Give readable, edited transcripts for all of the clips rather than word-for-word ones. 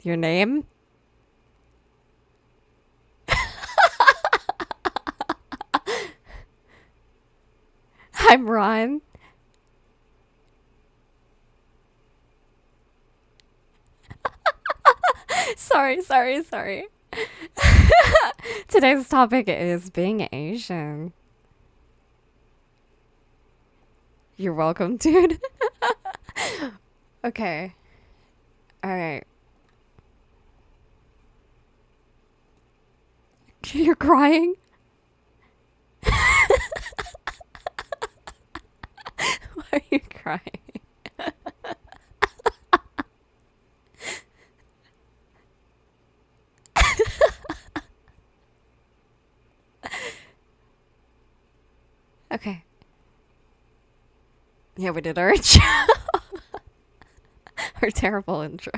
Your name? I'm Ron. Sorry. Today's topic is being Asian. You're welcome, dude. Okay. Alright. You're crying? Why are you crying? Okay. Yeah, we did our intro. Our terrible intro.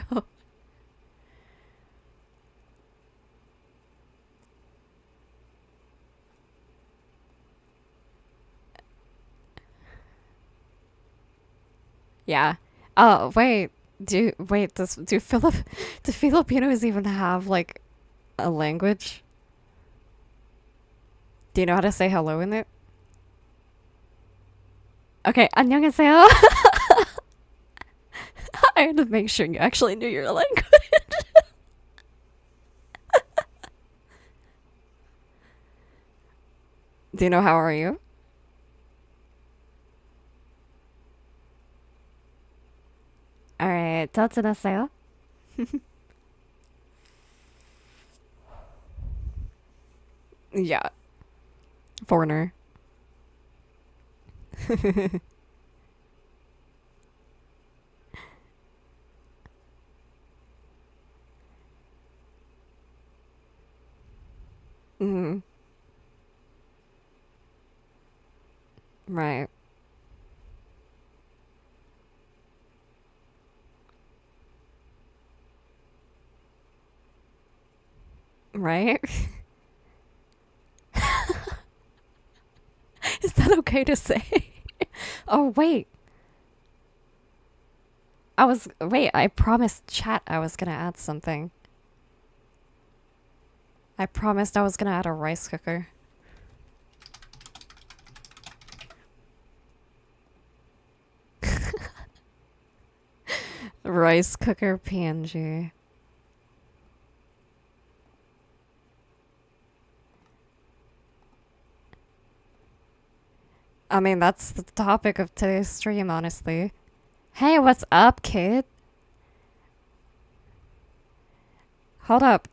Yeah. Oh, wait. Do Filipinos even have like a language? Do you know how to say hello in it? Okay, 안녕하세요. I had to make sure you actually knew your language. Do you know how are you? Alright, 잘 지냈어요? Yeah, foreigner. Mm, right. Right? Is that okay to say? Oh, wait. I promised chat I was gonna add something. I promised I was gonna add a rice cooker. Rice cooker PNG. I mean, that's the topic of today's stream, honestly. Hey, what's up, kid? Hold up.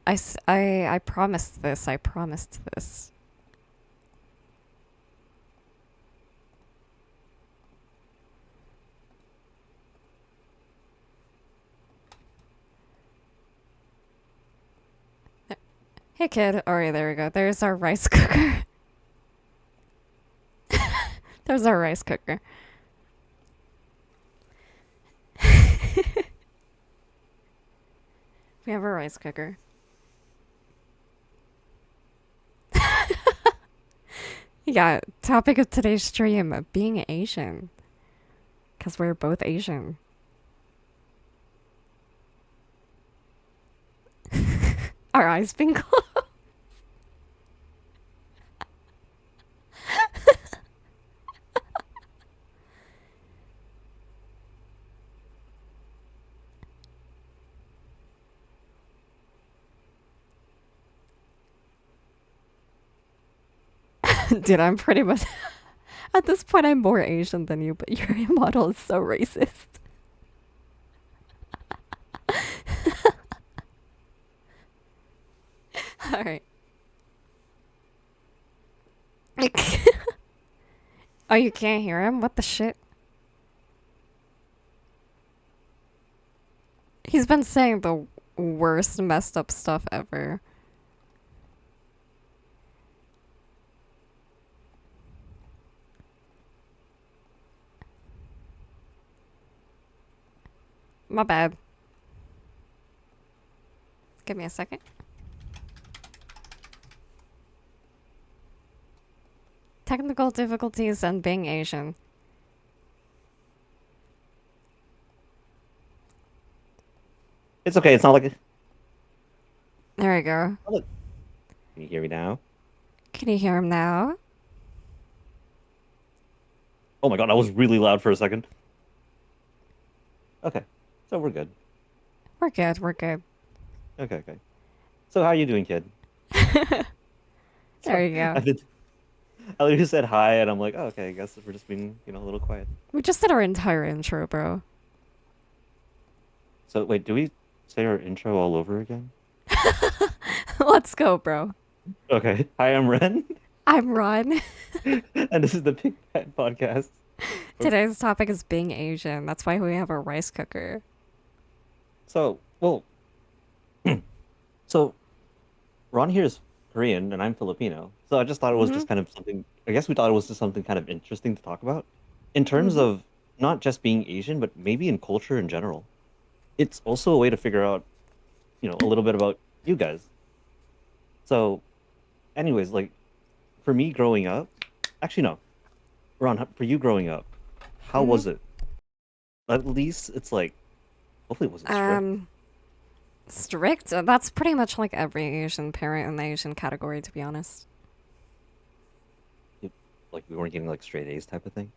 I promised this. I promised this. Hey, kid. Alright, there we go. There's our rice cooker. There's our rice cooker. We have a rice cooker. Yeah, topic of today's stream, being Asian. Because we're both Asian. Our eyes been closed. Dude, I'm pretty much... At this point, I'm more Asian than you, but your model is so racist. Alright. Oh, you can't hear him? What the shit? He's been saying the worst messed up stuff ever. My bad. Give me a second. Technical difficulties and being Asian. It's okay. It's not like. There we go. Oh, look. Can you hear me now? Can you hear him now? Oh my God, I was really loud for a second. Okay, so we're good. We're good. We're good. Okay, okay. So how you doing, kid? Sorry, There you go. I did. I literally said hi, and I'm like, oh, okay. I guess we're just being, a little quiet. We just did our entire intro, bro. So wait, do we say our intro all over again? Let's go, bro. Okay. Hi, I'm Ren, I'm Ron. and this is the Pinkpad podcast. Okay. Today's topic is being Asian. That's why we have a rice cooker. So, well, so Ron here is Korean, and I'm Filipino. So I just thought it was Mm-hmm. just kind of something. I guess we thought it was just something kind of interesting to talk about in terms Mm-hmm. of not just being Asian, but maybe in culture in general. It's also a way to figure out, a little bit about you guys. So, anyways, like for me growing up, actually no, Ron, for you growing up, how Mm-hmm. was it? At least it's like, hopefully it wasn't strict. Um, strict? That's pretty much like every Asian parent in the Asian category, to be honest. You- Like we weren't getting like straight A's type of thing.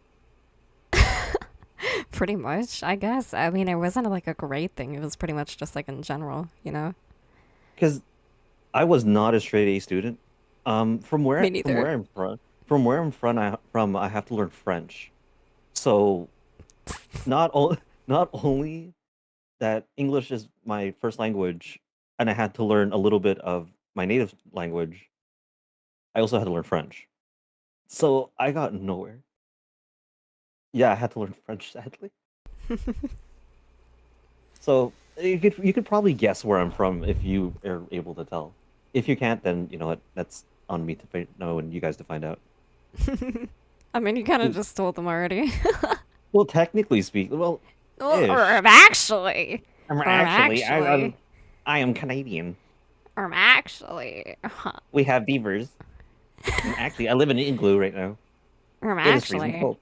Pretty much, I guess. I mean, it wasn't like a great thing. It was pretty much just like in general, you know? Because I was not a straight A student. From Me where from neither. where I'm from, I have to learn French. So not o not only that English is my first language, and I had to learn a little bit of my native language, I also had to learn French. So I got nowhere. Yeah, I had to learn French sadly. So you could probably guess where I'm from if you are able to tell. If you can't, then you know what, that's on me to know and you guys to find out. I mean, you kind of just told them already. Well, technically speaking, well, Or ish. actually, or Actually, actually, I am Canadian. or actually, We have beavers, and actually, I live in an igloo right now. or It is freezing actually. cold.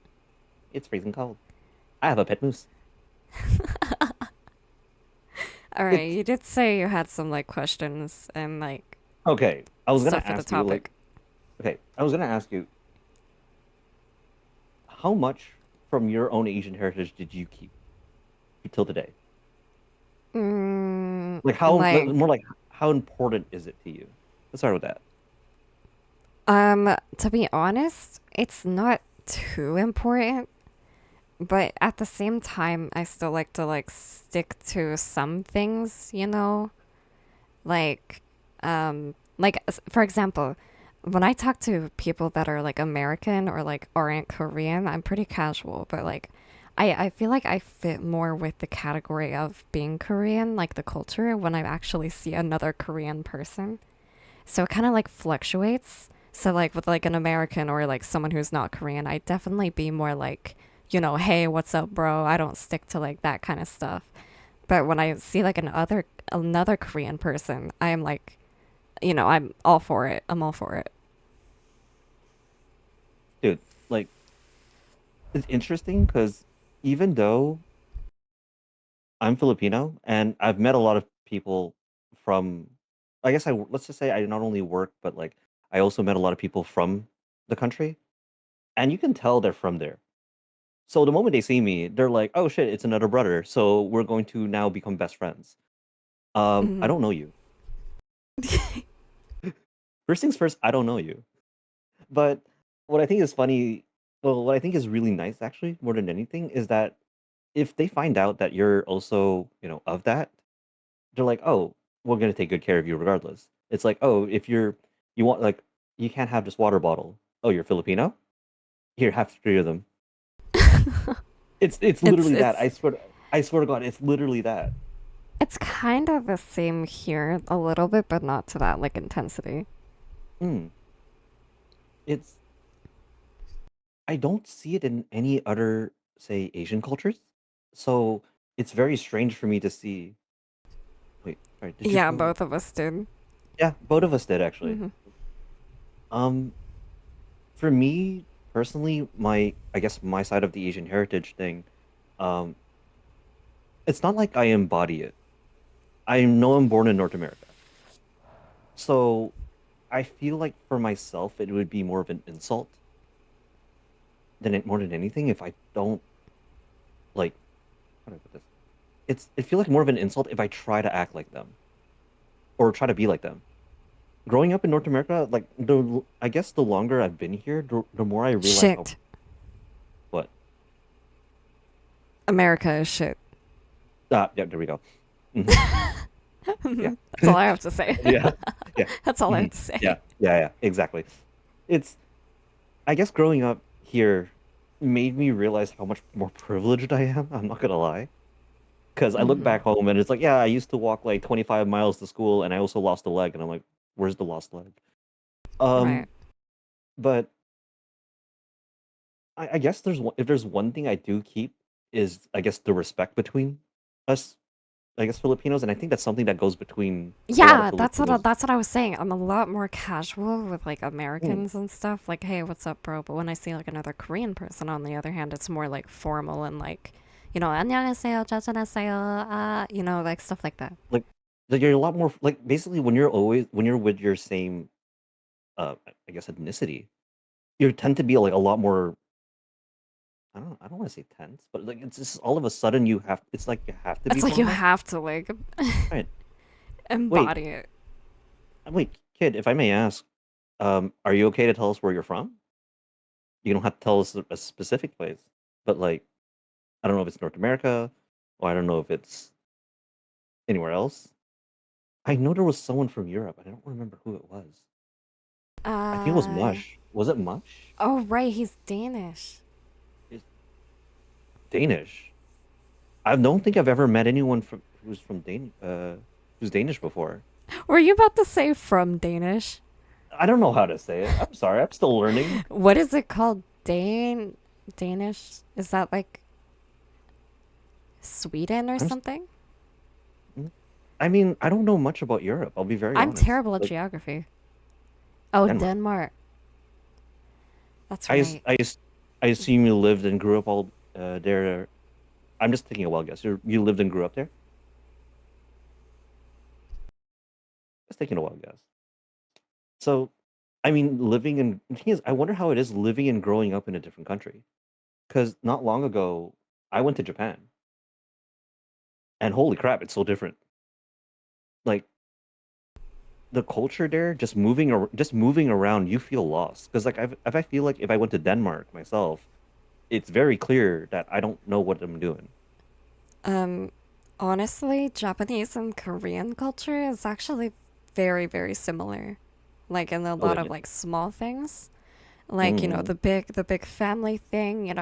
It's freezing cold. I have a pet moose. All right, It's you did say you had some like questions and like okay. I was gonna stuff for the ask you, like, topic. okay, I was gonna ask you, how much from your own Asian heritage did you keep till today? Like, more Like, like, how important is it to you? Let's start with that. to be honest, it's not too important, but at the same time, I still like to like stick to some things, you know? Like, for example, when I talk to people that are like American or like aren't Korean, I'm pretty casual, but like I feel like I fit more with the category of being Korean, like the culture, when I actually see another Korean person. So it kind of like fluctuates. So like with like an American or like someone who's not Korean, I definitely be more like, hey, what's up, bro? I don't stick to like that kind of stuff. But when I see like another Korean person, I am like, I'm all for it. I'm all for it. Dude, like, it's interesting because even though I'm Filipino and I've met a lot of people from, I guess let's just say I not only work, but like I also met a lot of people from the country, and you can tell they're from there. So the moment they see me, they're like, "Oh shit, it's another brother." So we're going to now become best friends. I Hmm. don't know you. First things first, I don't know you. But what I think is funny, well, what I think is really nice actually, more than anything, is that if they find out that you're also, of that, they're like, "Oh, we're gonna take good care of you regardless." It's like, "Oh, if you want like you can't have this water bottle. Oh, you're Filipino? Here, have three of them." It's it's literally that. it's I swear to God, it's literally that. it's kind of the same here a little bit, but not to that like intensity. Mm. It's I don't see it in any other, say, Asian cultures. So it's very strange for me to see. Wait, sorry, did you Yeah, go? both of us did. Yeah, both of us did actually. Hmm. Um, for me personally, I guess my side of the Asian heritage thing, um, it's not like I embody it. I know I'm born in North America. So I feel like for myself, it would be more of an insult more than anything if I don't like, how do I put this? It feels like more of an insult if I try to act like them or try to be like them. Growing up in North America, like I guess the longer I've been here, the more I realize how Shit. what. America is shit. Yeah, there we go. Hmm. Yeah. That's all I have to say. Yeah. Yeah. That's all I Hmm. have to say. Yeah. Yeah. Yeah. Exactly. It's, I guess growing up here made me realize how much more privileged I am. I'm not gonna lie. Because I look Hmm. back home and it's like, yeah, I used to walk like 25 miles to school and I also lost a leg. And I'm like, where's the lost leg? Right. Um, but I guess if there's one thing I do keep is I guess the respect between us, I guess Filipinos, and I think that's something that goes between a lot of Yeah, Filipinos. that's what I was saying. I'm a lot more casual with like Mm, Americans and stuff. Like, hey, what's up, bro? But when I see like another Korean person, on the other hand, it's more like formal and like, 안녕하세요, 짜잔하세요, like stuff like that. like, you're a lot more like basically when you're with your same I guess ethnicity, you tend to be like a lot more. I don't want to say tense, but like it's just all of a sudden it's like you have to be It's like you formal. have to like Right. Wait, embody it. wait, kid, if I may ask, are you okay to tell us where you're from? You don't have to tell us a specific place, but like, I don't know if it's North America, or I don't know if it's anywhere else. I know there was someone from Europe. I don't remember who it was. I think it was Uh, Mush. Was it Mush? oh right, he's Danish. It's Danish. I don't think I've ever met anyone who's Danish before. Were you about to say from Danish? I don't know how to say it. I'm sorry. I'm still learning. What is it called? Danish? Is that like Sweden or I'm. something? I mean, I don't know much about Europe. I'll be very I'm honest. terrible at Like geography. Oh, Denmark. Denmark. That's right. I assume you lived and grew up all there. I'm just taking a wild guess. You lived and grew up there? Just taking a wild guess. So, I mean, the thing is, I wonder how it is living and growing up in a different country. Because not long ago, I went to Japan, and holy crap, it's so different. Like the culture there, just moving around, you feel lost. Because like if I feel like if I went to Denmark myself, it's very clear that I don't know what I'm doing. Um, Honestly, Japanese and Korean culture is actually very, very similar. Like in a Oh, lot it of is. like small things. Like, Mm-hmm. the big family thing,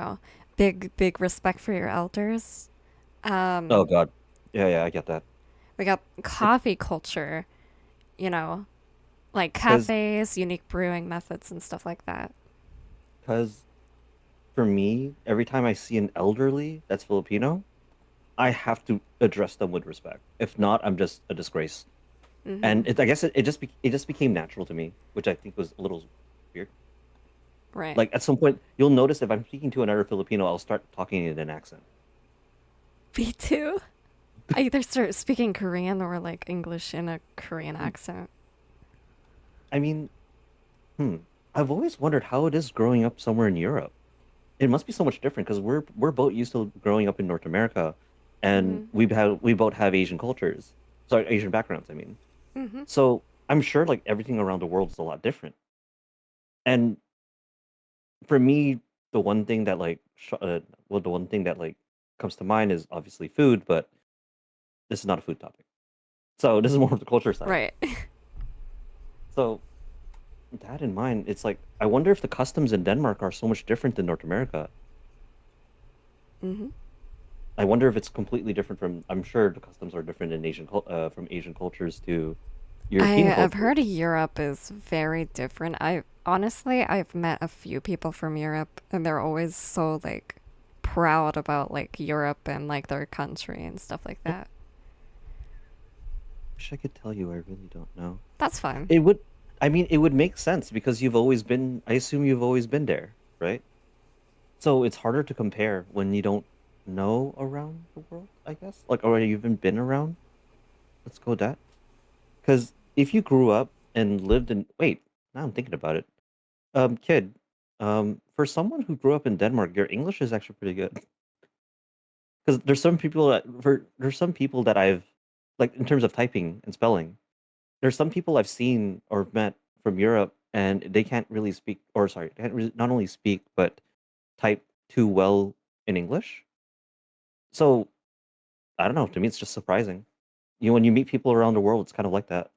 big respect for your elders. Oh Um, God. Yeah, yeah, I get that. we got coffee culture, you know, like Because cafes, unique brewing methods and stuff like that. because for me, every time I see an elderly that's Filipino, I have to address them with respect. If not, I'm just a disgrace. Mm-hmm. And I guess it just became natural to me, which I think was a little weird. Right. Like at some point, you'll notice if I'm speaking to another Filipino, I'll start talking in an accent. Me too. I either start speaking Korean or like English in a Korean Hmm. accent. I mean, hmm. I've always wondered how it is growing up somewhere in Europe. It must be so much different because we're both used to growing up in North America, and Mm-hmm. we both have Asian cultures, sorry, Asian backgrounds. I mean, Mm-hmm. so I'm sure like everything around the world is a lot different. And for me, the one thing that the one thing that like comes to mind is obviously food, but this is not a food topic. So this is more of the culture side. Right. So with that in mind, it's like I wonder if the customs in Denmark are so much different than North America. Mm-hmm. I wonder if it's completely different from. I'm sure the customs are different in from Asian cultures to European I've cultures. heard Europe is very different. I've met a few people from Europe and they're always so like proud about like Europe and like their country and stuff like I that. wish I could tell you. I really don't know. That's fine. It would. I mean, it would make sense because you've always been. I assume you've always been there, right? So it's harder to compare when you don't know around the world, I guess. Like, or you've been around. let's go with that. Because if you grew up and lived in, wait, now I'm thinking about it. Kid, for someone who grew up in Denmark, your English is actually pretty good. Because there's some people that I've like in terms of typing and spelling. There's some people I've seen or met from Europe, and they can't really speak, or sorry, they can't really, not only speak but type too well in English. So I don't know. To me, it's just surprising. When you meet people around the world, it's kind of like that.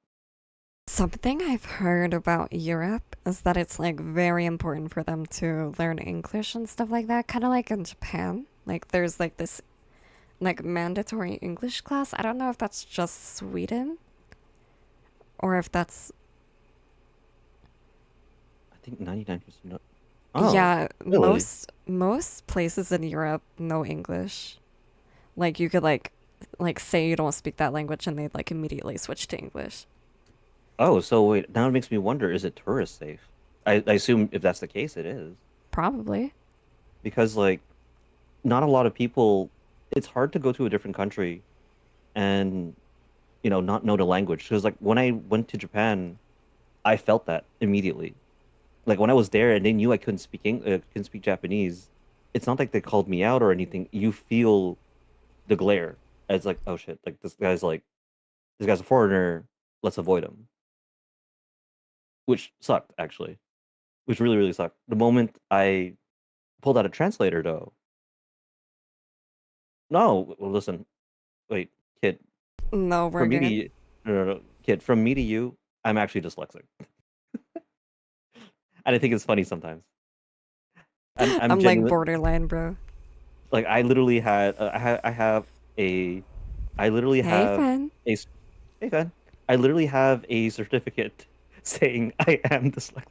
Something I've heard about Europe is that it's like very important for them to learn English and stuff like that, kind of like in Japan. Like there's like this like mandatory English class. I don't know if that's just Sweden or if that's, I think 99%. Oh, yeah, really? most places in Europe know English. Like you could like say you don't speak that language and they'd like immediately switch to English. Oh, so wait, now it makes me wonder, is it tourist safe? I assume if that's the case, it is. Probably. Because like not a lot of people, it's hard to go to a different country and not know the language. Because like when I went to Japan, I felt that immediately. Like when I was there and they knew I couldn't speak Japanese, it's not like they called me out or anything. You feel the glare. It's like, oh shit, like this guy's a foreigner, let's avoid him. Which sucked actually. Which really, really sucked. The moment I pulled out a translator though, no, well, listen, wait, kid, No, we're from me to good. you, no, kid, from me to you, I'm actually dyslexic. And I think it's funny sometimes. I'm I'm like genuine. borderline, bro. Like I literally had I have a I literally Hey, have fan. a hey fan. I literally have a certificate saying I am dyslexic.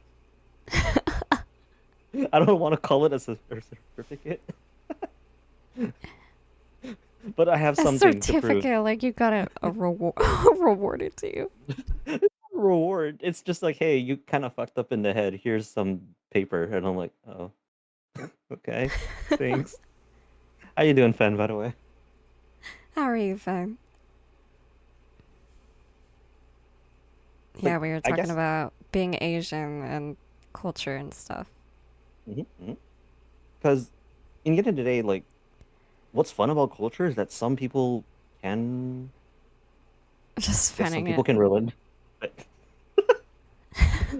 I don't want to call it a certificate, but I have A something to prove. certificate, like you got a reward rewarded to you. Reward. It's just like, hey, you kind of fucked up in the head. Here's some paper, and I'm like, oh, okay, thanks. How you doing, Fen? By the way, How are you, fan? Yeah, like, we were I talking guess, about being Asian and culture and stuff. because in the end of the day, like, what's fun about culture is that some people can, Just yes, some fanning people it. can relate. But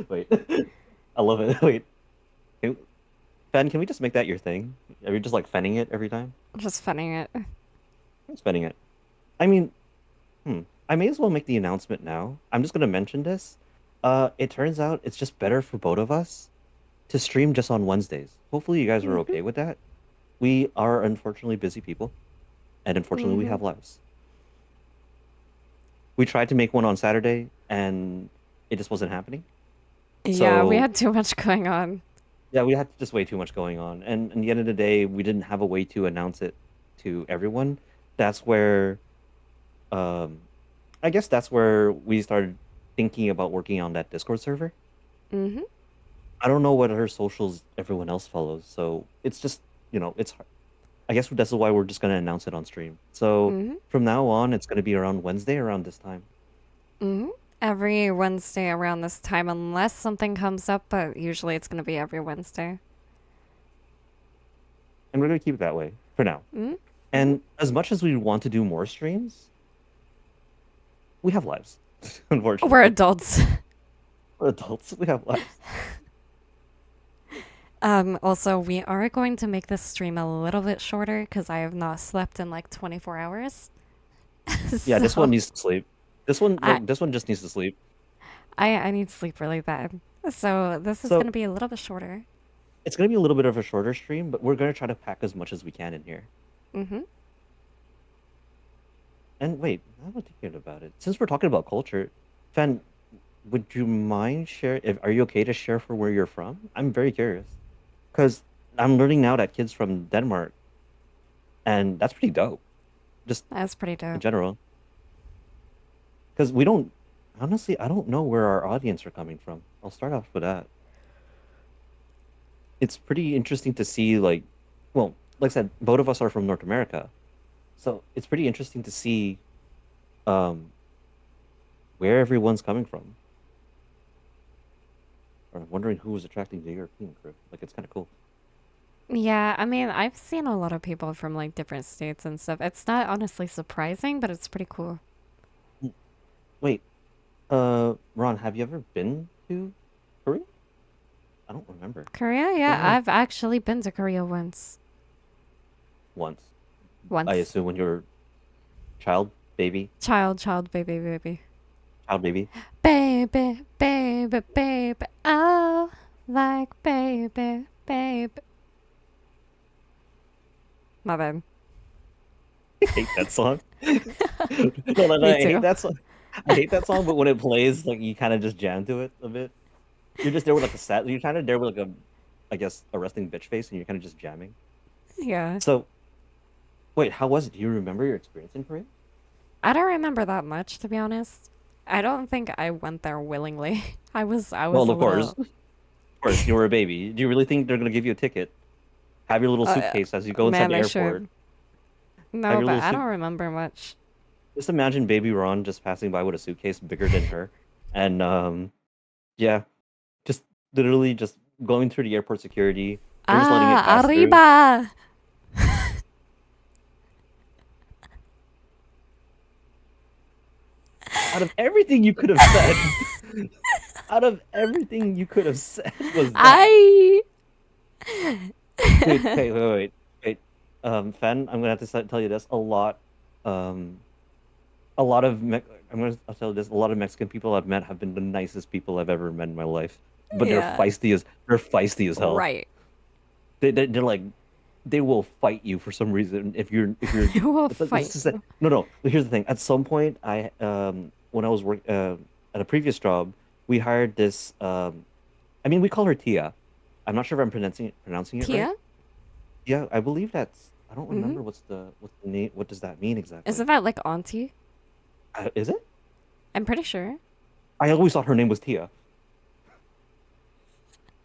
wait, I love it. Wait, can, Fen, can we just make that your thing? Are you just like fanning it every time? Just fanning it. I'm fanning it. I mean, Hmm. I may as well make the announcement now. I'm just gonna mention this. It turns out it's just better for both of us to stream just on Wednesdays. Hopefully you guys are Mhm. okay with that. We are unfortunately busy people, and unfortunately we Mhm. have lives. We tried to make one on Saturday, and it just wasn't happening. Yeah, we So had too much going on. yeah, we had just way too much going on. And at the end of the day, we didn't have a way to announce it to everyone. That's where um I guess that's where we started thinking about working on that Discord server. Mhm. I don't know what her socials everyone else follows, so it's just it's hard. I guess that's why we're just gonna announce it on stream. So Mhm. from now on, it's gonna be around Wednesday around this time, Mhm. Every Wednesday around this time, unless something comes up, but usually it's gonna be every Wednesday. and we're gonna keep it that way for now. Mhm. Mhm. And as much as we want to do more streams, we have lives, We're unfortunately. adults. We're adults. We have lives. Also, we are going to make this stream a little bit shorter because I have not slept in like 24 hours. Yeah, this So one needs to sleep. I, This one just needs to sleep. I need sleep really bad. So this is going So to be a little bit shorter. it's gonna be a little bit of a shorter stream, but we're gonna try to pack as much as we can in here. Mm-hmm. And wait, now I'm thinking about it. Since we're talking about culture, Fan, would you mind share if are you okay to share for where you're from? I'm very curious. Because I'm learning now that kids from Denmark, and that's pretty dope, just That's pretty in dope. general. Because we don't honestly, I don't know where our audience are coming from. I'll start off with that. It's pretty interesting to see well, like I said, both of us are from North America. So it's pretty interesting to see um where everyone's coming from, or wondering who was attracting the European crew. Like it's kind of cool. Yeah, I mean, I've seen a lot of people from like different states and stuff. It's not honestly surprising, but it's pretty cool. Mm. Wait, Ron, have you ever been to Korea? I don't remember. Korea? I feel Yeah, like I've actually been to Korea once. once. I Once. assume when you were child, baby, Child, baby, baby. child, baby. Baby, baby, baby. Oh, like baby, baby. My bad. I hate that song. No, no, no, Me I hate too. that song. I hate that song, but when it plays, like you kind of just jam to it a bit. You're just there with like a set. You're kind of there with like a, I guess, a resting bitch face, and you're kind of just jamming. Yeah. So, wait, how was it? Do you remember your experience in Korea? I don't remember that much, to be honest. I don't think I went there willingly. I was Well, a of little course, you were a baby. Do you really think they're gonna give you a ticket? Have your little uh, suitcase as you go inside man, the they airport. should. Have No, your but little I suit. don't remember much. Just imagine baby Ron just passing by with a suitcase bigger than her, and yeah, just literally just going through the airport security. They're just letting it Ah, pass through. arriba. Out of everything you could have said, out of everything you could have said was that. I Dude, okay, wait. Fen, I'm gonna have to tell you this. Um, a lot of Me I'll tell you this. A lot of Mexican people I've met have been the nicest people I've ever met in my life, but Yeah, they're feisty as hell. right. They're like they will fight you for some reason if you're. I will Let's fight just say you. no, no. Here's the thing. At some point, I when I was at a previous job, we hired this I mean we call her Tia. I'm not sure if I'm pronouncing it right. Tia? Yeah, I believe that's. I don't Mm-hmm. remember what's the name. What does that mean exactly? Isn't that like auntie? Is it? I'm pretty sure. I always thought her name was Tia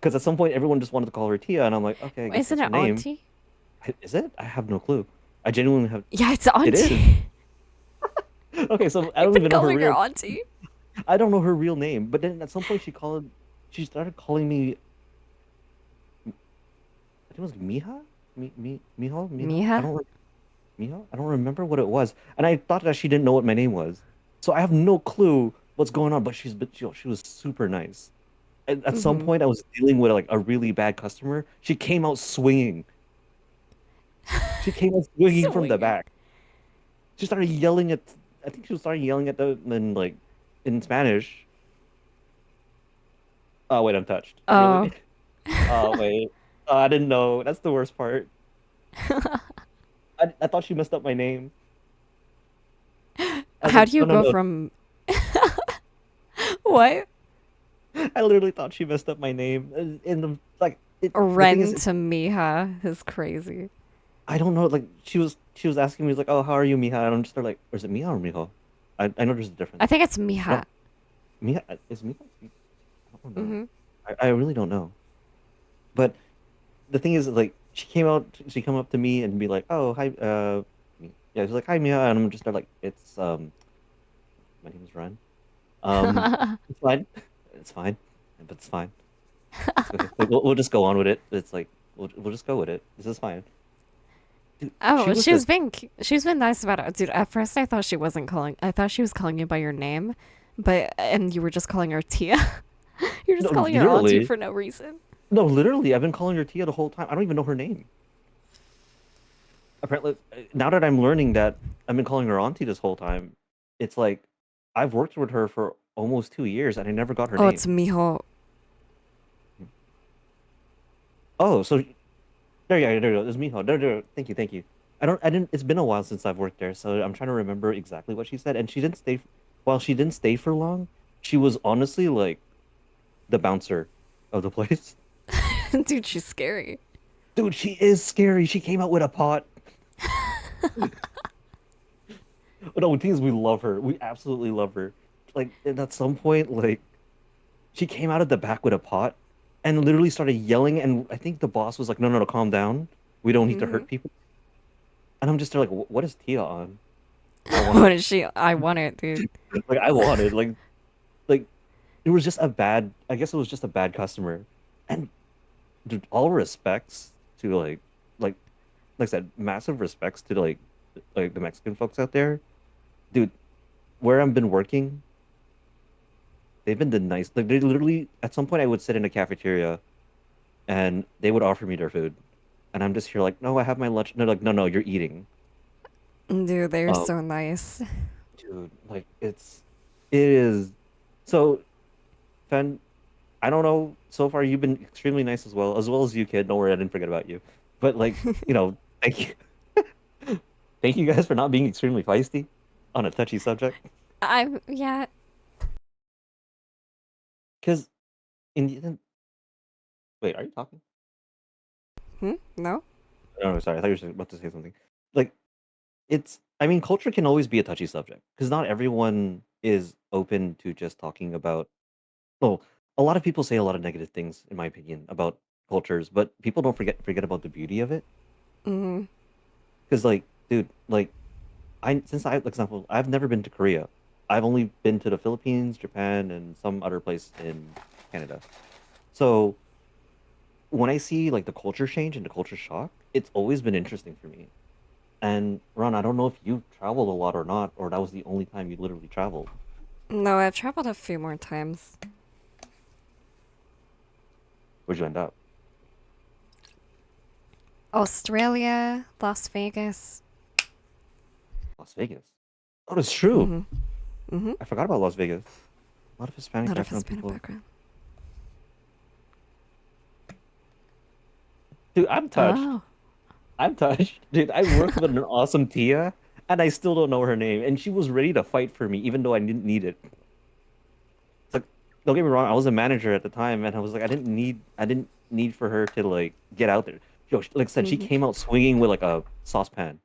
because at some point everyone just wanted to call her Tia, and I'm like, okay, I guess Isn't that's her it name. auntie? Is it? I have no clue. I genuinely have. Yeah, it's It is. auntie. Okay, so I I've don't been even know her calling her real. auntie. I don't know her real name. But then at some point she started calling me. I think it was Mija, Mijo. Mija? Mijo. I don't remember what it was, and I thought that she didn't know what my name was. So I have no clue what's going on. But she was super nice. At some Mm-hmm. point, I was dealing with like a really bad customer. She came out swinging. She came out swinging from the Swinging. back. She started yelling at. I think she was starting yelling at them in like in Spanish. Oh wait, I'm touched. Oh. Really? Oh wait. Oh, I didn't know. That's the worst part. I thought she messed up my name. I was How like, do you no, no, go no. from what? I literally thought she messed up my name. In the like, the thing is, Ren to Mija is crazy. I don't know. Like, she was asking me like, "Oh, how are you, Mija?" And I'm just there like, "Or is it Mija or Mijo?" I know there's a I difference. think it's I don't Mija. Mija is Mija. I don't know. Mm-hmm. I really don't know. But the thing is, like, she come up to me and be like, "Oh, hi, yeah." She's like, "Hi, Mija," and I'm just there like, "It's my name is Ren. It's fine. It's fine, but it's fine. It's okay. Like, we'll just go on with it. It's like we'll just go with it. This is fine." Dude, she Oh, was the she's been nice about it, dude. At first, I thought she wasn't calling. I thought she was calling you by your name, but and you were just calling her Tia. You're no, just calling her auntie literally. for no reason. No, literally, I've been calling her Tia the whole time. I don't even know her name. Apparently, now that I'm learning that I've been calling her auntie this whole time, it's like I've worked with her for almost 2 years and I never got her Oh, it's name. Mijo. Oh, so there you go. It's Miho. There. Thank you. I didn't. It's been a while since I've worked there, so I'm trying to remember exactly what she said. And she didn't stay. While she didn't stay for long, she was honestly like the bouncer of the place. Dude, she's scary. Dude, she is scary. She came out with a pot. But no, the thing is, we love her. We absolutely love her. Like, and at some point, like, she came out of the back with a pot and literally started yelling. And I think the boss was like, no, no, no, calm down. We don't need to Mm-hmm. hurt people. And I'm just there like, what is Tia on? I want What it. is she? I want it, dude. Like I want it. Like it was just a bad. I guess it was just a bad customer. And dude, all respects to like like I said, massive respects to like the Mexican folks out there. Dude, where I've been working, they've been the nice. Like they literally at some point I would sit in a cafeteria and they would offer me their food, and I'm just here like, no, I have my lunch. And they're like, no, no, you're eating. Dude, they're Um, so nice. dude, like it is. So, Fen, I don't know. So far, you've been extremely nice as well as you, kid. Don't worry, I didn't forget about you. But like, thank you, thank you guys for not being extremely feisty on a touchy subject. Yeah. Because in the end, wait, are you talking? No? No, no, sorry. I thought you were about to say something. Like, I mean, culture can always be a touchy subject because not everyone is open to just talking about. Well, a lot of people say a lot of negative things, in my opinion, about cultures, but people don't forget about the beauty of it. Mm, Because, like, dude, like, since I, like, example, I've never been to Korea. I've only been to the Philippines, Japan, and some other place in Canada. So when I see like the culture change and the culture shock, it's always been interesting for me. And Ron, I don't know if you traveled a lot or not, or that was the only time you literally traveled. no, I've traveled a few more times. Where'd you end up? Australia, Las Vegas. Las Vegas. Oh, that's true. Mm-hmm. Mm-hmm. I forgot about Las Vegas. A lot of Hispanic Not of background Hispanic people. background. Dude, I'm touched. Oh. I'm touched. Dude, I worked with an awesome Tia, and I still don't know her name. And she was ready to fight for me, even though I didn't need it. It's like, don't get me wrong, I was a manager at the time, and I was like, I didn't need for her to like get out there. Yo, like I said, she Mm-hmm. came out swinging with like a saucepan,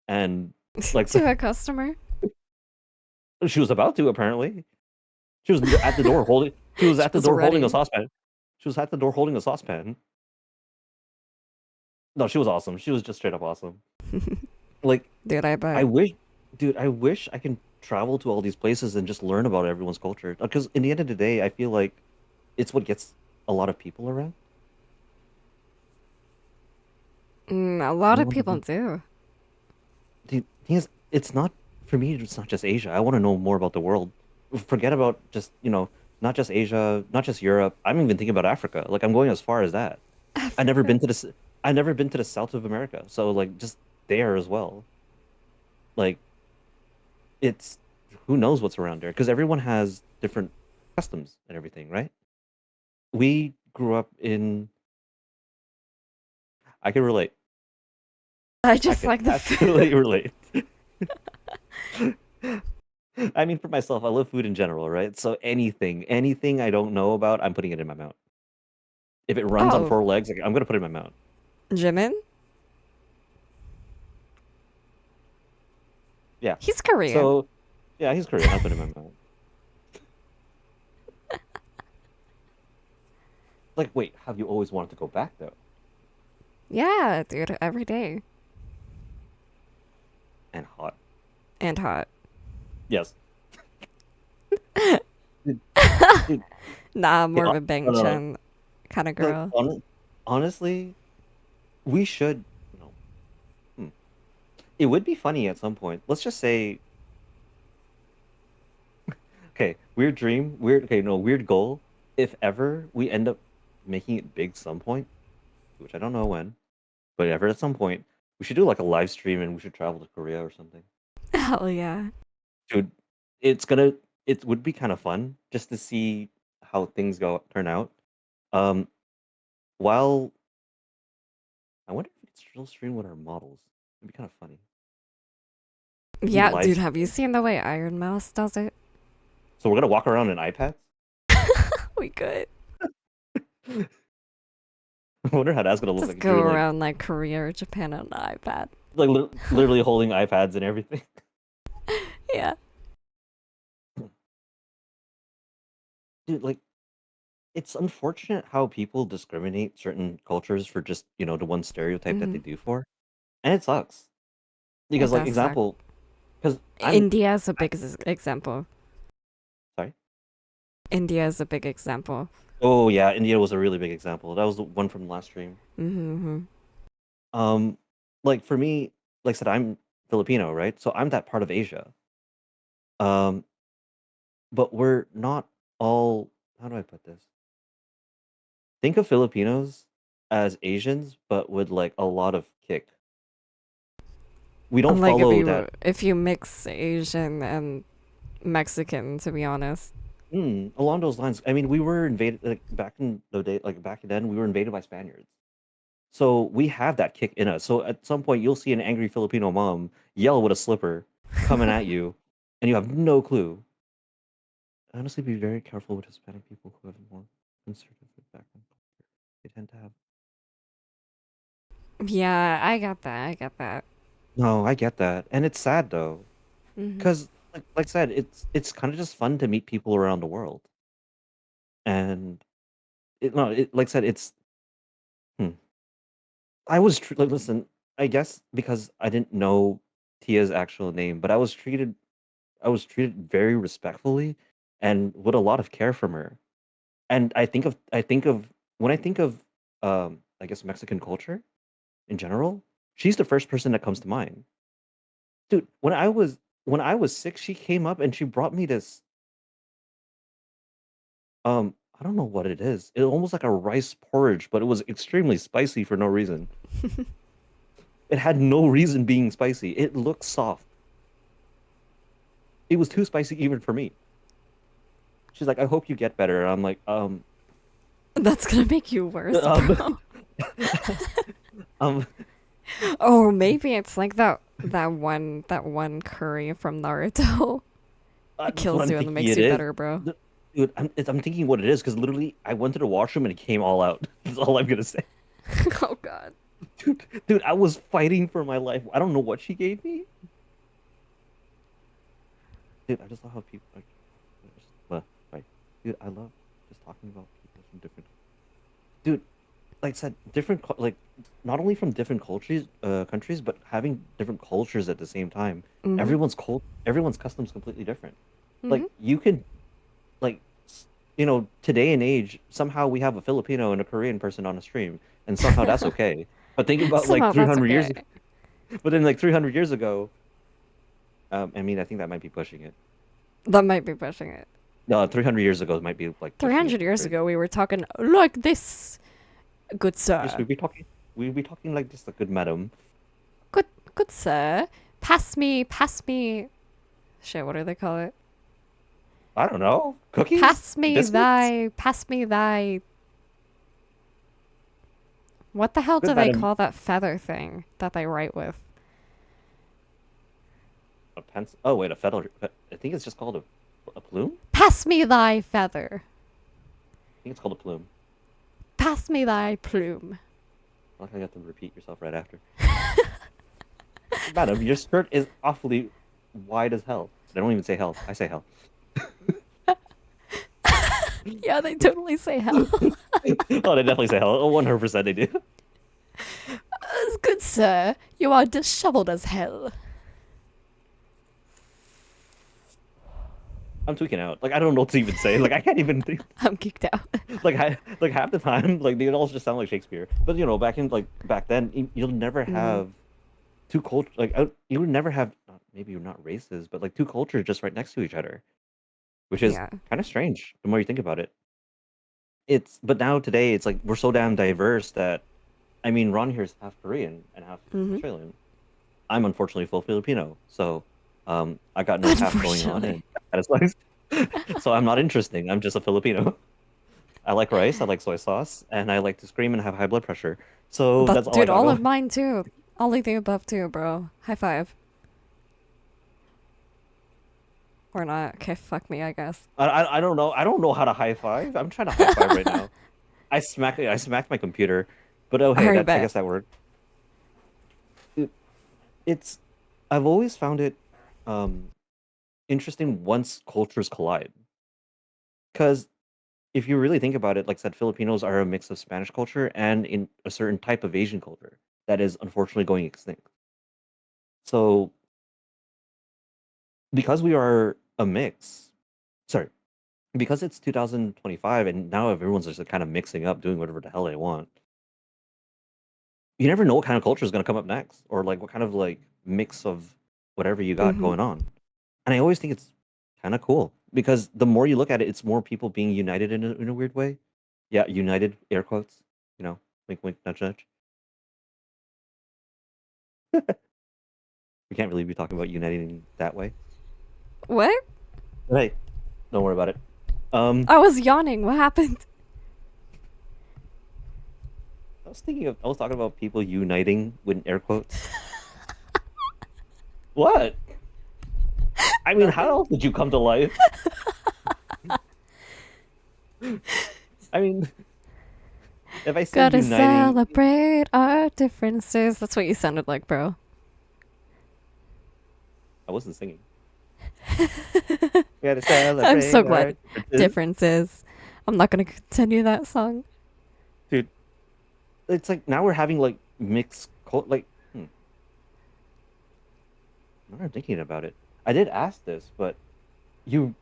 and like To a customer? she was about to apparently. She was at the door holding. She was She at the was door holding a ready. saucepan. She was at the door holding a saucepan. No, she was awesome. She was just straight up awesome. Like, Dude, I I bet. wish, dude, I wish I can travel to all these places and just learn about everyone's culture. Because in the end of the day, I feel like it's what gets a lot of people around. A lot of Everyone people doesn't. do. The thing is, it's not for me. It's not just Asia. I want to know more about the world. Forget about just not just Asia, not just Europe. I'm even thinking about Africa. Like I'm going as far as that. I never Africa. been to this. I never been to the south of America. So like just there as well. Like it's who knows what's around there because everyone has different customs and everything, right? We grew up in. I can relate. I I just can like the food. absolutely relate. I mean, for myself, I love food in general, right? So anything I don't know about, I'm putting it in my mouth. If it runs on Oh, four legs, like, I'm gonna put it in my mouth. Jimin? Yeah. He's Korean. So, yeah, he's Korean. I'll put it in my mouth. Like, wait, have you always wanted to go back though? Yeah, dude, every day. And hot. And hot. Yes. Dude, dude, Nah, okay, more of a no, Bang no, no. Chen kind of Like, girl. honestly, we should, hmm. It would be funny at some point. Let's just say, okay, weird dream, okay, no, weird goal. If ever we end up making it big some point, which I don't know when, but ever at some point, we should do like a live stream and we should travel to Korea or something. Hell yeah. Dude, it's gonna, it would be kind of fun just to see how things turn out. Um, while I wonder if we could still stream with our models. It'd be kind of funny. We Yeah, live dude, have you stream. seen the way Iron Mouse does it? So we're gonna walk around in iPads. We could. I wonder how that's gonna look Just like if go you're around like Korea or Japan on an iPad. like literally holding iPads and everything. Yeah. Dude, like it's unfortunate how people discriminate certain cultures for just, the one stereotype that they Hmm. do for. And it sucks. It Because like does suck. example, because I'm India is a I, big example. sorry. India is a big example. Oh yeah, India was a really big example. That was the one from the last stream. Mm-hmm. Um, like for me, like I said, I'm Filipino, right? So I'm that part of Asia. Um, but we're not all. How do I put this? Think of Filipinos as Asians, but with like a lot of kick. We don't Like follow that. if you mix Asian and Mexican, to be honest. Along those lines. I mean, we were invaded like back in the day, like back then, we were invaded by Spaniards. So we have that kick in us. So at some point, you'll see an angry Filipino mom yell with a slipper coming at you, and you have no clue. Honestly, be very careful with Hispanic people who have more conservative background. They tend to have. Yeah, I got that. I got that. No, I get that, and it's sad though, Hmm. because like I said, it's kind of just fun to meet people around the world, and no, like I said, it's. Hmm. Like, listen, I guess because I didn't know Tia's actual name, but I was treated very respectfully and with a lot of care from her. And I think of when I think of I guess Mexican culture in general, she's the first person that comes to mind. Dude, when I was 6, she came up and she brought me this I don't know what it is. It almost like a rice porridge, but it was extremely spicy for no reason. It had no reason being spicy. It looked soft. It was too spicy even for me. She's like, "I hope you get better." And I'm like, That's gonna make you worse, um, bro. um, Or maybe it's like that one curry from Naruto. It that's what kills I'm you and thinking makes it you is. better, bro. Dude, I'm thinking what it is because literally I went to the washroom and it came all out. That's all I'm gonna say. Oh god. Dude, I was fighting for my life. I don't know what she gave me. Dude, I just love how people like, right. Dude, I love just talking about people from different. Dude, like I said, like not only from different countries, but having different cultures at the same time. Mm-hmm. Everyone's customs completely different. Mm-hmm. Like you can like today and age, somehow we have a Filipino and a Korean person on a stream, and somehow that's okay. But think about like Somehow that's 300 years okay. ago. But then like 300 years ago, I mean, I think that might be pushing it. That might be pushing it. No, 300 years ago might be like pushing it 300 years crazy. ago, we were talking like this, good Just sir. we'd be talking like just a good madam. Good, good sir. Pass me. Shit, what do they call it? I don't know, cookies, biscuits. Pass me thy. What the hell do Good they madam, call that feather thing that they write with? a pencil. Oh wait, a feather. I think it's just called a plume. Pass me thy feather. I think it's called a plume. Pass me thy plume. I like how you have to repeat yourself right after. Madam, your skirt is awfully wide as hell. I don't even say hell. I say hell. Yeah, they totally say hell. Oh, they definitely say hell. Oh, 100% they do. Good sir, you are disheveled as hell. I'm tweaking out. Like I don't know what to even say. Like I can't even think. I'm geeked out. Like half the time, like they all just sound like Shakespeare. But back then, you'll never Mm-hmm. have two cultures. Like you would never have. Maybe you're not racist, but like two cultures just right next to each other, which is Yeah. kind of strange. The more you think about it, but now today it's like we're so damn diverse that I mean, Ron here is half Korean and half Mm-hmm. Australian. I'm unfortunately full Filipino, so I got no half going on, Unfortunately. and that is why. So I'm not interesting. I'm just a Filipino. I like rice, I like soy sauce, and I like to scream and have high blood pressure. So That that's all I dude, got all going. of mine too. All of the above too, bro. High five. Or not. Okay, fuck me, I guess. I don't know. I don't know how to high five. I'm trying to high five right now. I smacked my computer, but oh hey, Alright, that I bet. guess that worked. It, it's I've always found it um interesting once cultures collide. Because if you really think about it, like I said, Filipinos are a mix of Spanish culture and in a certain type of Asian culture that is unfortunately going extinct. So because we are a mix. Sorry, because it's 2025 and now everyone's just kind of mixing up, doing whatever the hell they want. You never know what kind of culture is going to come up next, or like what kind of like mix of whatever you got Hmm. going on. And I always think it's kind of cool because the more you look at it, it's more people being united in a weird way. Yeah, united, air quotes. You know, wink, wink, nudge, nudge. We can't really be talking about uniting that way. What? But hey, don't worry about it. Um, I was yawning. What happened? I was talking about people uniting with air quotes. What? I mean, how Nothing. else did you come to life? I mean, if I say Gotta uniting, celebrate our differences. That's what you sounded like, bro. I wasn't singing. We gotta I'm so celebrate our glad. differences. Differences. I'm not gonna continue that song. Dude, it's like now we're having like like, now I'm thinking about it. I did ask this, but you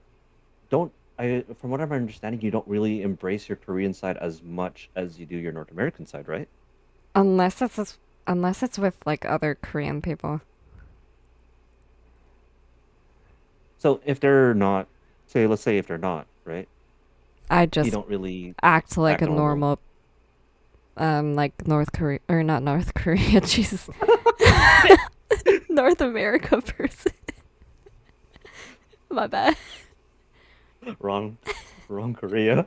don't, from what I'm understanding, you don't really embrace your Korean side as much as you do your North American side, right? Unless unless it's with like other Korean people. So if they're not, say, let's say if they're not, right? I You just don't really act like act a normal. normal like North Korea or not North Korea, Jesus. North America person. My bad. Wrong, wrong Korea.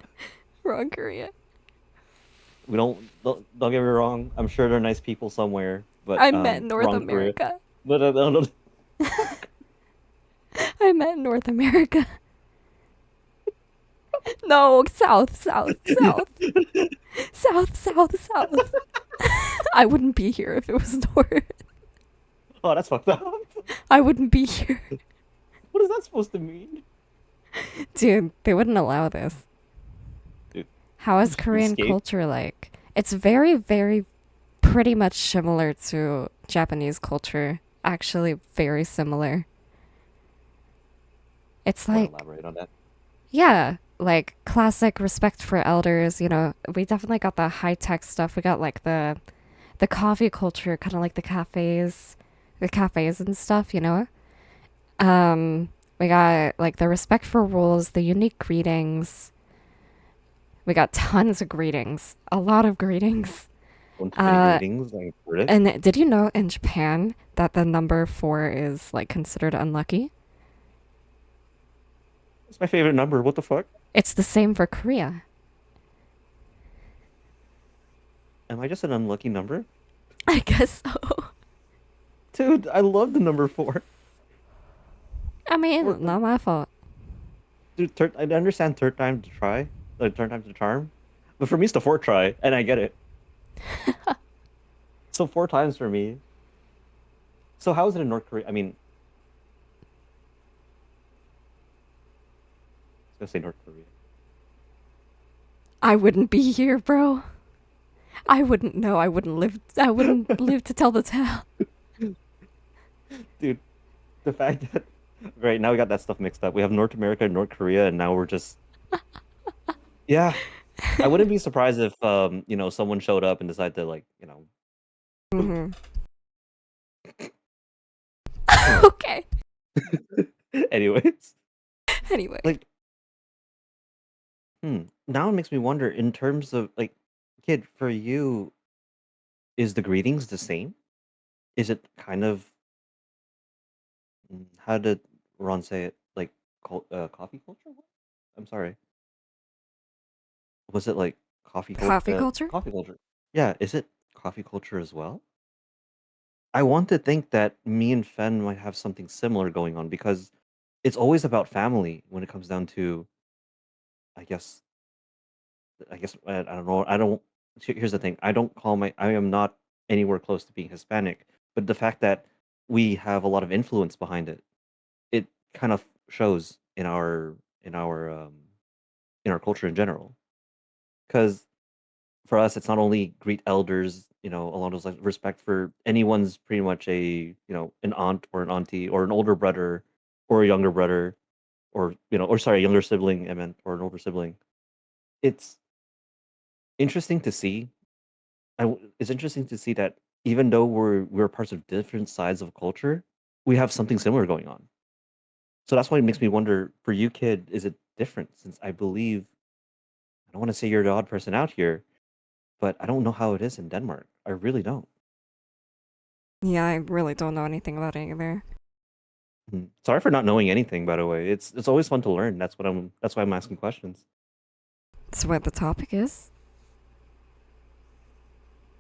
Wrong Korea. We don't get me wrong. I'm sure they're nice people somewhere, but I meant North wrong Korea. America. No, no, no, no. I meant North America. No, South, South, South, South, South, South. I wouldn't be here if it was North. Oh, that's fucked up. I wouldn't be here. What is that supposed to mean? Dude, they wouldn't allow this. Dude, How is you Korean escaped. culture like? It's very, very pretty much similar to Japanese culture. Actually, very similar. It's Want to like, elaborate on that? yeah, like classic respect for elders. You know, we definitely got the high tech stuff. We got like the coffee culture, kind of like the cafes and stuff. You know, we got like the respect for rules, the unique greetings. We got tons of greetings, a lot of greetings. One too many Uh, greetings. I heard it. and did you know in Japan that the number four is like considered unlucky? It's my favorite number. What the fuck? It's the same for Korea. Am I just an unlucky number? I guess so. Dude, I love the number four. I Or mean, like, not my fault. dude, I understand third time to try, like third time's the charm, but for me it's the fourth try, and I get it. So four times for me. So how is it in North Korea? I mean, I was gonna say North Korea. I wouldn't be here, bro. I wouldn't know. I wouldn't live. I wouldn't live to tell the tale. Dude, the fact that right now we got that stuff mixed up. We have North America and North Korea, and now we're just yeah. I wouldn't be surprised if someone showed up and decided to like poop. Hmm. Anyway, Okay. anyways, Anyway, like now it makes me wonder in terms of like kid for you, is the greetings the same? Is it kind of how did Ron say it? Like coffee culture? What? I'm sorry. Was it like coffee culture. coffee culture? Yeah, is it coffee culture as well? I want to think that me and Fen might have something similar going on because it's always about family when it comes down to, I guess, I don't know. I don't. Here's the thing. I am not anywhere close to being Hispanic, but the fact that we have a lot of influence behind it, it kind of shows in our um, in our culture in general. Because for us, it's not only greet elders, along those lines, respect for anyone's pretty much an aunt or an auntie or an older brother or a younger brother, or or sorry, a younger sibling, I meant, or an older sibling. It's interesting to see. It's interesting to see that even though we're parts of different sides of culture, we have something similar going on. So that's why it makes me wonder, for you, kid, is it different? Since I believe, I don't want to say you're the odd person out here, but I don't know how it is in Denmark. I really don't. Yeah, I really don't know anything about it either. Sorry for not knowing anything, by the way. It's always fun to learn. That's why I'm asking questions. That's what the topic is.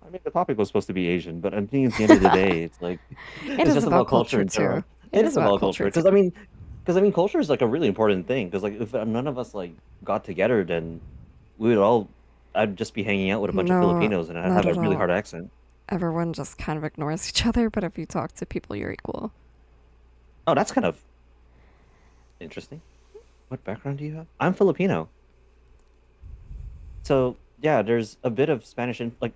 I mean, the topic was supposed to be Asian, but I think at the end of the day, it's like It it's is just about about culture culture in too. general. It It is is about about culture culture, too. because I mean, culture is like a really important thing. Because like if none of us like got together, then we would all I'd just be hanging out with a bunch of No, Filipinos, and I'd not have a at really all. hard accent. Everyone just kind of ignores each other, but if you talk to people, you're equal. Oh, that's kind of interesting. What background do you have? I'm Filipino, so yeah, there's a bit of Spanish in like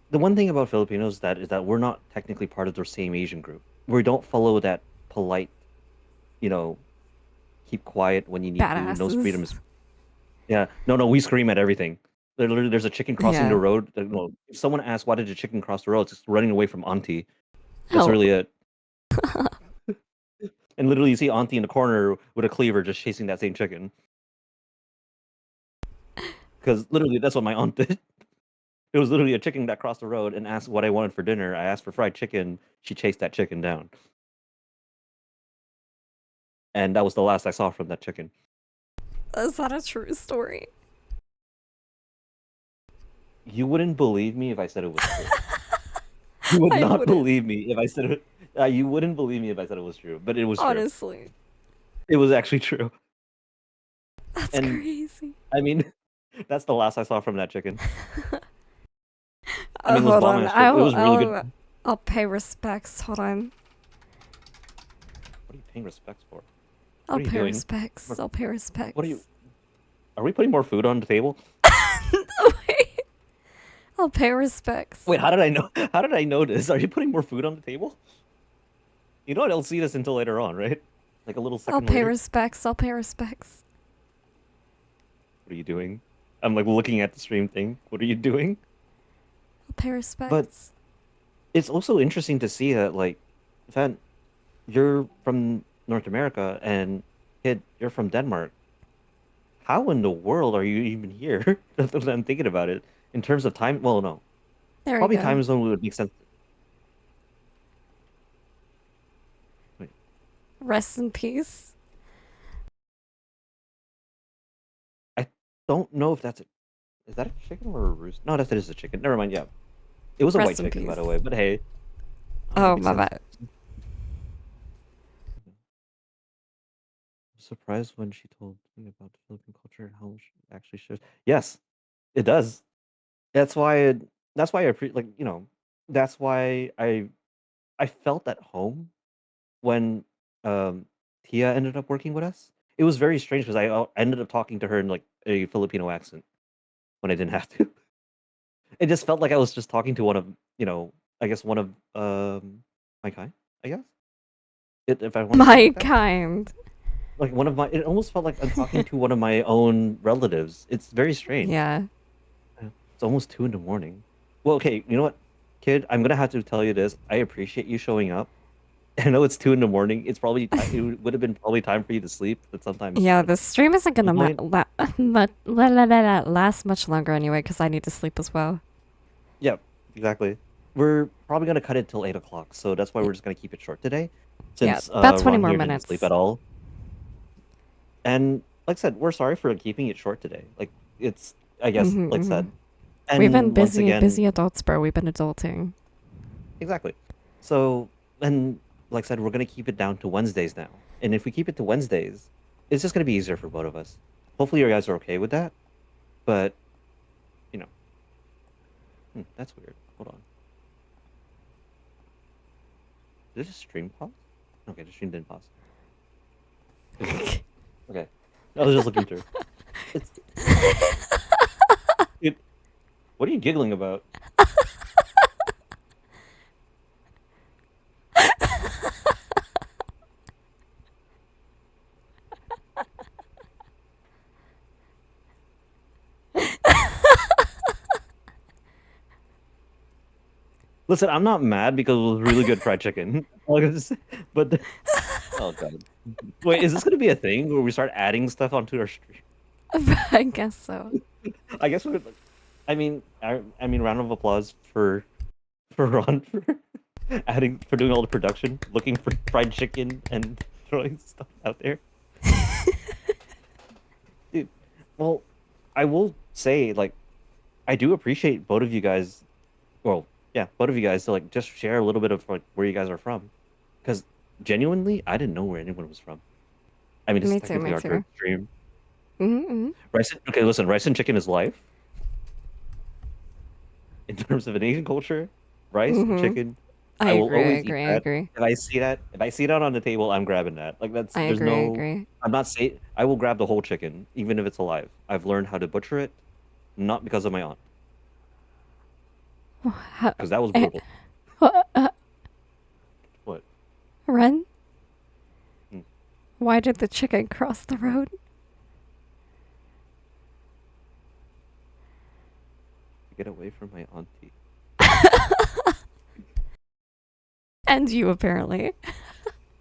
the one thing about Filipinos that is that we're not technically part of the same Asian group. We don't follow that polite, you know, keep quiet when you need to, no freedom Badasses. is. Yeah, no, no, we scream at everything. There's a chicken crossing the Yeah. road. No, if someone asks why did the chicken cross the road, it's just running away from Auntie. That's Oh, really it. And literally, you see Auntie in the corner with a cleaver just chasing that same chicken. Because literally, that's what my aunt did. It was literally a chicken that crossed the road and asked what I wanted for dinner. I asked for fried chicken. She chased that chicken down, and that was the last I saw from that chicken. is that a true story? You wouldn't believe me if I said it was true. You would I not wouldn't. believe me if I said it. You wouldn't believe me if I said it was true, but it was true. Honestly. It was actually true. That's And crazy. I mean, that's the last I saw from that chicken. I mean, it was Hold bomb on. ass food. It was really good. I'll pay respects. Hold on. What are you paying respects for? I'll What are you pay doing? respects. I'll pay What are you? respects. Are we putting more food on the table? Wait. I'll pay respects. Wait, how did I know? How did I know this? Are you putting more food on the table? You know what? I'll see this until later on, right? Like a little I'll second pay later. respects. I'll pay respects. What are you doing? I'm like looking at the stream thing. What are you doing? I'll pay But respects. it's also interesting to see that, like, Van, you're from North America, and kid, you're from Denmark. How in the world are you even here? That's what I'm thinking about it. In terms of time, well, no, There we probably go. time zone would make sense. Wait, Rest in peace. I don't know if that's a, is that a chicken or a rooster? No, that is a chicken. Never mind. Yeah, it was a white Rest in chicken, by peace. the way. But hey, that Oh, makes my sense. bad. I'm surprised when she told me about the Philippine culture and how much it actually shares. Yes, it does. That's why. That's why like That's why I felt at home when um Tia ended up working with us. It was very strange because I ended up talking to her in like a Filipino accent when I didn't have to. It just felt like I was just talking to one of, I guess one of my kind, I guess. If I want to say it My like that. kind. Like one of my it almost felt like I'm talking to one of my own relatives. It's very strange. Yeah. It's almost 2 in the morning. Well, okay, you know what, kid? I'm gonna have to tell you this. I appreciate you showing up. I know it's 2 in the morning. It's probably time. It would have been probably time for you to sleep, but sometimes Yeah, the stream isn't at some gonna point, last much longer anyway because I need to sleep as well. yeah, exactly. We're probably gonna cut it till 8 o'clock, so that's why Y- we're just gonna keep it short today, Yeah, since about 20 Ron more here didn't sleep minutes. at all. And like I said, we're sorry for keeping it short today. Like it's, I guess, Hmm like I hmm said, We've been and once busy, again, busy adults, bro. We've been adulting. exactly. So, and like I said, we're gonna keep it down to Wednesdays now. And if we keep it to Wednesdays, it's just gonna be easier for both of us. Hopefully, you guys are okay with that. But you know, that's weird. Hold on. Did the stream pause? Okay, the stream didn't pause. It was okay. Okay, I was just looking through. It's it. What are you giggling about? Listen, I'm not mad because it was really good fried chicken. But oh god. Wait, is this gonna be a thing where we start adding stuff onto our stream? I guess so. I guess we're. I mean, round of applause for Ron for adding for doing all the production, looking for fried chicken and throwing stuff out there, dude. Well, I will say like I do appreciate both of you guys. Well, yeah, both of you guys to like just share a little bit of like where you guys are from, because genuinely I didn't know where anyone was from. I mean, it's Me too, technically me our third too. stream. Mm-hmm. Okay, listen, rice and chicken is life in terms of an Asian culture. Rice and Mm-hmm. chicken, I I will agree, I always eat agree, I that. agree. If I see that on the table, I'm grabbing that. Like I there's agree, I no. agree. I'm not say I will grab the whole chicken, even if it's alive. I've learned how to butcher it, not because of my aunt, How, because that was eh, brutal. What? Ren, Hmm. why did the chicken cross the road? To get away from my auntie. And you, apparently.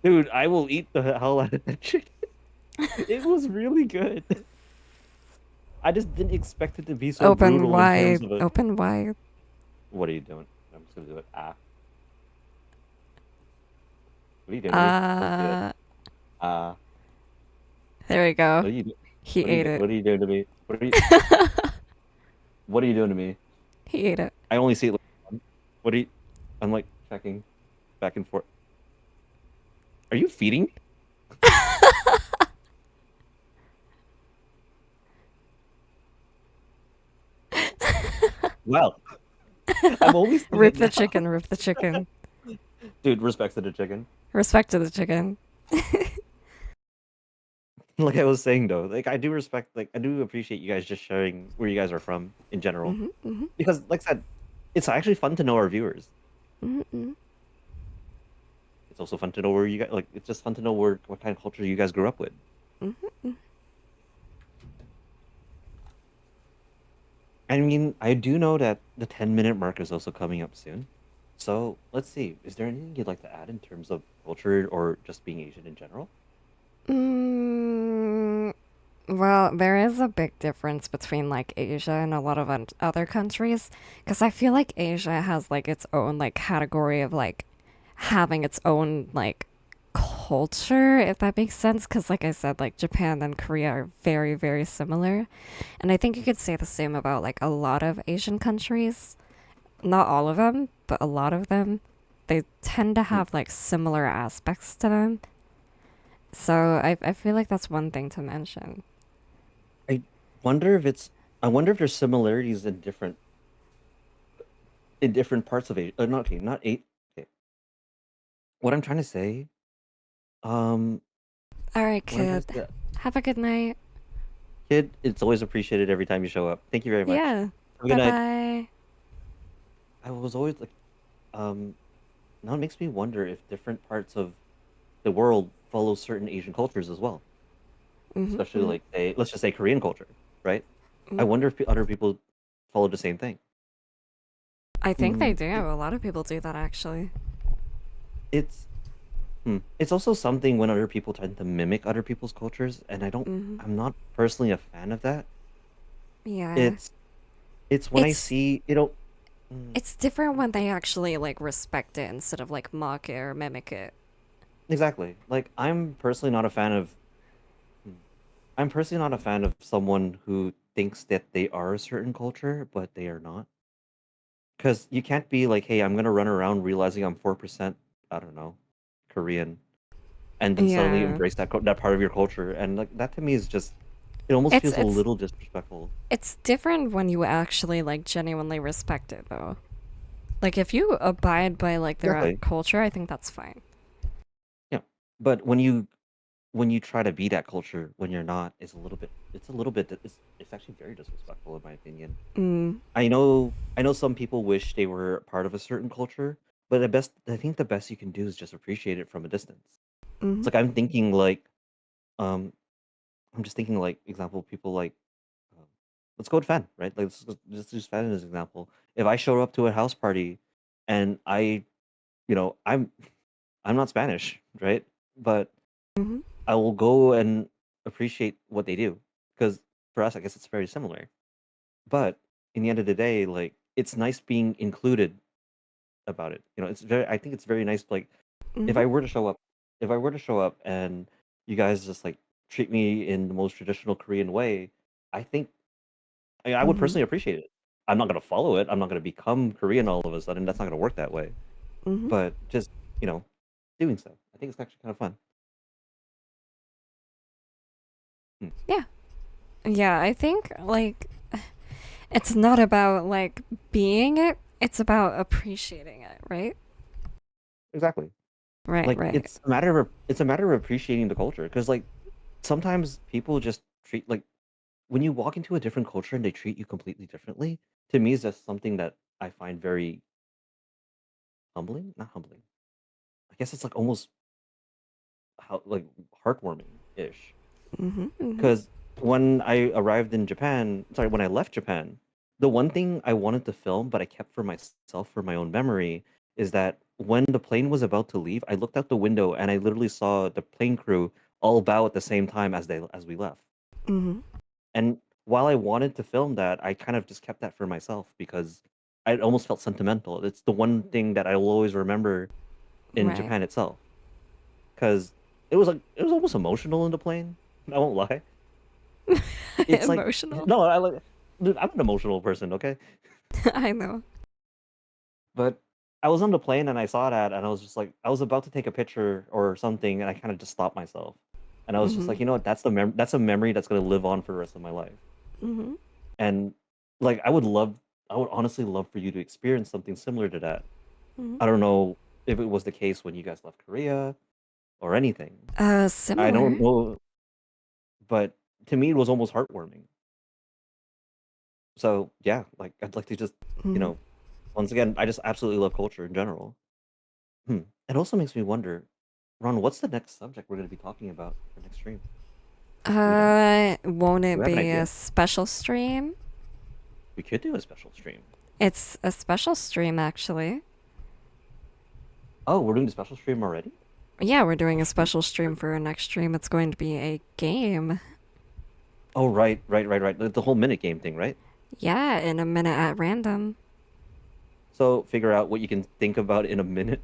Dude, I will eat the hell out of that chicken. It was really good. I just didn't expect it to be so Open brutal in terms wide, of a. open wide. What are you doing? I'm just gonna do it. Ah, what are you doing to me? Let's do it. Uh, Ah, there we what go. are you? He What are you? ate it. What are you doing to me? What are you? What are you doing to me? He ate it. I only see it like one. What are you? I'm like checking back and forth. Are you feeding? Well, I'm only seeing Rip it the now. chicken, rip the chicken. Dude, respect to the chicken. Respect to the chicken. Like I was saying though, like I do respect, like I do appreciate you guys just sharing where you guys are from in general, Mm-hmm, mm-hmm, because like I said, it's actually fun to know our viewers. mm-hmm, It's also fun to know where you guys like. It's just fun to know where what kind of culture you guys grew up with. mm-hmm. I mean, I do know that the 10-minute mark is also coming up soon. So let's see. Is there anything you'd like to add in terms of culture or just being Asian in general? Mm, well, there is a big difference between like Asia and a lot of other countries because I feel like Asia has like its own like category of like having its own like culture, if that makes sense. Because, like I said, like Japan and Korea are very, very similar. And I think you could say the same about like a lot of Asian countries. Not all of them, but a lot of them. They tend to Hmm. have like similar aspects to them. So I feel like that's one thing to mention. I wonder if it's. I wonder if there's similarities in different parts of Asia. Not okay, not eight. Okay. What I'm trying to say. Um. All right, What I'm trying kid. to say. Have a good night. Kid, it's always appreciated every time you show up. Thank you very much. Yeah. Have a good Bye night. bye. I was always like, um. Now it makes me wonder if different parts of the world follow certain Asian cultures as well, Mm-hmm, especially mm-hmm, like let's just say Korean culture, right? I mm-hmm. wonder if other people follow the same thing. I think they Mm, do. it, A lot of people do that actually. it's it's also something when other people tend to mimic other people's cultures, and Mm-hmm. I'm not personally a fan of that. Yeah. It's it's when I It's see mm, it's different when they actually like respect it instead of like mock it or mimic it. exactly. Like mm, I'm personally not a fan of someone who thinks that they are a certain culture, but they are not. Because you can't be like, hey, I'm gonna run around realizing I'm 4%, I don't know, Korean, and then suddenly Yeah. embrace that part of your culture, and like that to me is just it almost It's feels a it's little disrespectful. it's different when you actually like genuinely respect it though. Like if you abide by like their Exactly. culture, I think that's fine. Yeah. But when you try to be that culture when you're not, it's actually very disrespectful in my opinion. Mm. I know some people wish they were part of a certain culture, but I think the best you can do is just appreciate it from a distance. It's Mm-hmm. like I'm thinking like um I'm just thinking like example people like um, let's go with Fan, right? Like let's just use Fan as an example. If I show up to a house party and I'm not Spanish, right? But Mhm. I will go and appreciate what they do because for us, I guess it's very similar. But in the end of the day, like it's nice being included about it. It's very. I think it's very nice. Like if Mhm. I were to show up, if I were to show up and you guys just like treat me in the most traditional Korean way, I think I would Mhm. personally appreciate it. I'm not gonna follow it. I'm not gonna become Korean all of a sudden. That's not gonna work that way. Mhm. But just you know, doing so, I think it's actually kind of fun. Hmm. Yeah. Yeah, I think like it's not about like being it, it's about appreciating it, right? Exactly. Right, Like right. it's a matter of appreciating the culture because like sometimes people just treat like when you walk into a different culture and they treat you completely differently. To me, is just something that I find very humbling. Not humbling. I guess it's like almost how like heartwarming ish. Mhm. Mhm. Because when I arrived in Japan, sorry, when I left Japan, the one thing I wanted to film, but I kept for myself for my own memory, is that when the plane was about to leave, I looked out the window and I literally saw the plane crew all bow at the same time as we left. Mhm. And while I wanted to film that, I kind of just kept that for myself because I almost felt sentimental. It's the one thing that I will always remember in Right. Japan itself because it was almost emotional in the plane. I won't lie. It's like Emotional. no, I like dude, I'm an emotional person, okay? I know. But I was on the plane and I saw that and I was just like I was about to take a picture or something and I kind of just stopped myself. And I was just Mhm. like, you know what, that's a memory that's gonna live on for the rest of my life. Mhm. And like I would honestly love for you to experience something similar to that. Mhm. I don't know if it was the case when you guys left Korea or anything. I don't Similar. know, but to me it was almost heartwarming. So yeah, like I'd like to just, you Mhm. know, once again, I just absolutely love culture in general. Hmm. It also makes me wonder, Ron, what's the next subject we're going to be talking about for next stream? Do we know? Won't Do it we have an be a idea? special stream? We could do a special stream. It's a special stream, actually. Oh, we're doing the special stream already? Yeah, we're doing Oh a shoot. special stream for our next stream. It's going to be a game. Oh right. The whole minute game thing, right? Yeah, in a minute at random. So figure out what you can think about in a minute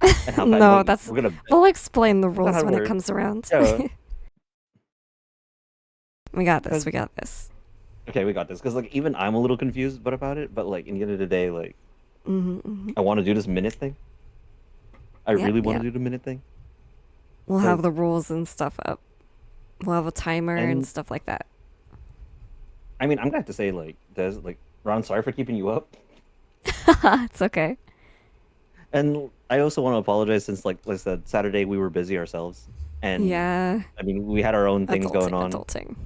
and how fast. No, Like that's. we're gonna bet. We'll explain the Is that how rules it when it works? comes around. Yeah. We got this. Because We got this. okay, we got this. Because like even I'm a little confused, but about it. But like in the end of the day, like Mhm. Mhm. I want to do this minute thing. I Yep. really want to Yep. do the minute thing. We'll have Because the rules and stuff up. We'll have a timer and and stuff like that. I mean I'm gonna have to say like Des like Ron, sorry for keeping you up. It's okay. And I also want to apologize since, like I said, Saturday we were busy ourselves, and Yeah. I mean we had our own things going Adulting. on. Adulting.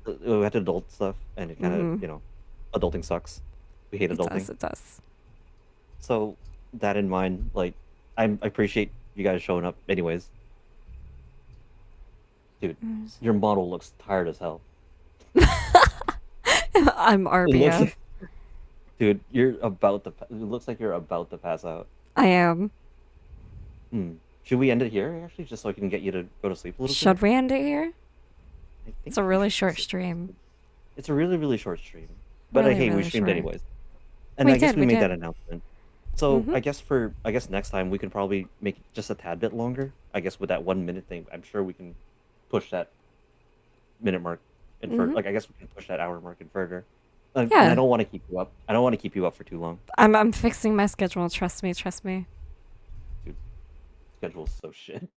We had to adult stuff, and it kind of Mhm. adulting sucks. We hate It does. adulting. It does. So that in mind, like I appreciate you guys showing up. Anyways, dude, your model looks tired as hell. I'm It looks RBF. like, dude, you're about to. It looks like you're about to pass out. I am. Hmm. Should we end it here actually, just so I can get you to go to sleep a little sooner? Should we end it here? I It's think a we really should short just. stream. It's a really short stream, but Really, hey, we really streamed short. anyways, and We I guess did. we We made that did. announcement. So Mhm. I guess next time we can probably make it just a tad bit longer. I guess with that 1 minute thing, I'm sure we can push that minute mark and for Mhm. like I guess we can push that hour mark and further. And I Yeah. don't want to keep you up. I don't want to keep you up for too long, I'm fixing my schedule. Trust me. Trust me. dude. Schedule's so shit.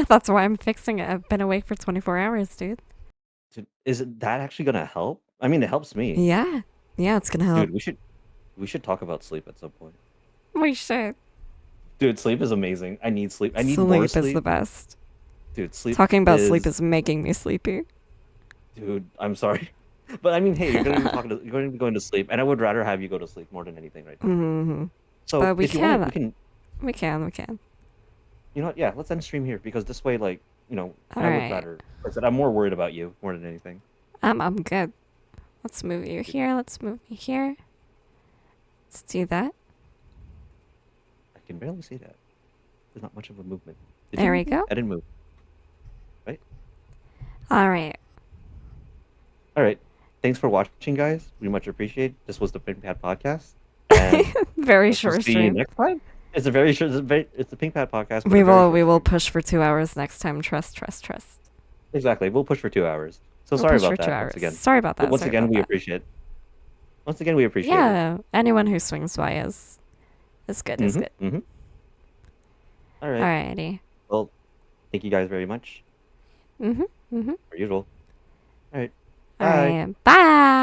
That's why I'm fixing it. I've been awake for 24 hours, dude. Dude, is it that actually gonna help? I mean, it helps me, Yeah. Yeah, it's gonna help. dude. We should talk about sleep at some point. We should. Dude, sleep is amazing. I need sleep. I need more Sleep is the sleep. best. Dude, sleep Talking about sleep is is making me sleepy. dude, I'm sorry. But I mean, hey, you're going to be going to sleep, and I would rather have you go to sleep more than anything right now. Hmm. So But we if you want, can. we can, We can. We can. you know what? Yeah, let's end stream here because this way, like, All I would right. rather. Like I said, I'm more worried about you more than anything. I'm good. Let's move you Dude, here. Let's move you here. Let's do that. can barely see that. There's not much of a movement. Did you There we move me? go. I didn't move, right? All right. All right. Thanks for watching, guys. We much appreciate. This was the Pinkpad podcast, and Very we'll short see you stream. next time. It's a very short. It's the Pinkpad podcast, but a We very will short we will stream. push for 2 hours next time. Trust, trust, trust. Exactly. We'll push for 2 hours. So We'll sorry push for about two that once hours. again. Sorry about But that. once Sorry again, about we that. appreciate. Once again, we appreciate it. Yeah, anyone who swings by is good. Is Mm-hmm. good. Mm-hmm. All right. Alrighty. Well, thank you guys very much. Mhm. Mhm. Per usual. All right. All Bye. right. Bye.